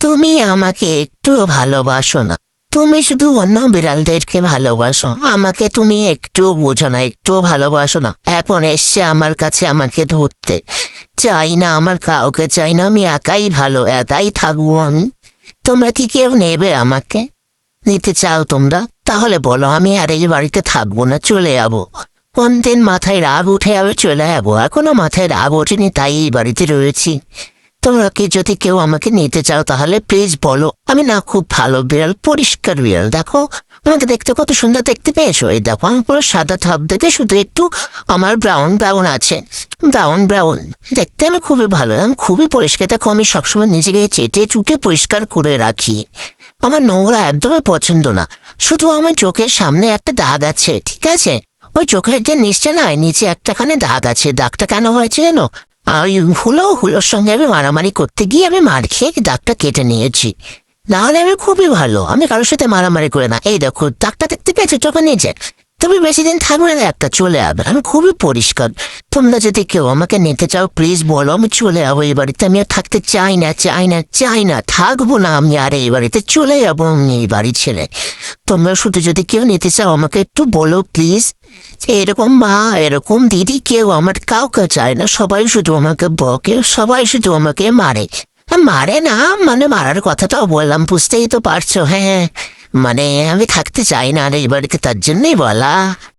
তুমি আমাকে একটু ভালোবাসো না। তুমি শুধু অন্য বিড়ালদেরকে ভালোবাসো, আমাকে তুমি একটু বোঝো না, একটু ভালোবাসো না। এখন এসছে আমার কাছে আমাকে ধরতে। চাই না, আমার কাউকে চাই না, আমি একাই ভালো, একাই থাকবো আমি। তোমরা কি কেউ নেবে আমাকে? নিতে চাও তোমরা? তাহলে বলো, আমি আর এই বাড়িতে থাকবো না, চলে যাবো। কোন দিন মাথায় রাগ উঠে যাবে চলে যাবো, এখনো মাথায় রাগ ওঠেনি, তাই এই বাড়িতে রয়েছি। তোমরা কি যদি কেউ আমাকে নিতে চাও তাহলে প্লিজ বলো। আমি না খুব ভালো বিড়াল, পরিষ্কার বিড়াল। দেখো আমাকে দেখতে কত সুন্দর দেখতে পেয়েছো? এই দেখো আমি পুরো সাদা থাপ দেখে, শুধু একটু আমার ব্রাউন ব্রাউন আছে, ব্রাউন ব্রাউন। দেখতে আমি খুবই ভালো, আমি খুবই পরিষ্কার। দেখো আমি সবসময় নিজেকে চেটে চুটে পরিষ্কার করে রাখি। আমার নোংরা একদমই পছন্দ না। শুধু আমার চোখের সামনে একটা দাগ আছে, ঠিক আছে? ওই চোখের যে নিচে না, নিচে একটাখানে দাগ আছে। দাগটা কেন হয়েছে জানো? আর হুলোর সঙ্গে আমি মারামারি করতে গিয়ে আমি মার খেয়ে দাগটা কেটে নিয়েছি। নাহলে আমি খুবই ভালো, আমি কারোর সাথে মারামারি করে না। এই দেখো দাগটা দেখতে পেয়েছো চোখে নিচে? তুমি বেশি দিন থাকবে না, একটা চলে যাবে। আমি খুবই পরিষ্কার। তোমরা যদি কেউ আমাকে নিতে চাও প্লিজ বলো, আমি চলে যাবো এই বাড়িতে। আমি আর থাকতে চাই না, চাই না, চাই না, থাকবো না আমি আর এই বাড়িতে, চলে যাবো আমি এই বাড়ি ছেড়ে। তোমরা শুধু যদি কেউ নিতে চাও আমাকে একটু বলো প্লিজ। এরকম মা, এরকম দিদি, কেউ আমার কাউকে চায় না। সবাই শুধু আমাকে বকে, সবাই শুধু আমাকে মারে। মারে না মানে মারার কথাটাও বললাম, বুঝতেই তো পারছো। হ্যাঁ, মানে আমি থাকতে চাই না আর এই বাড়িতে, তার জন্যই বলা।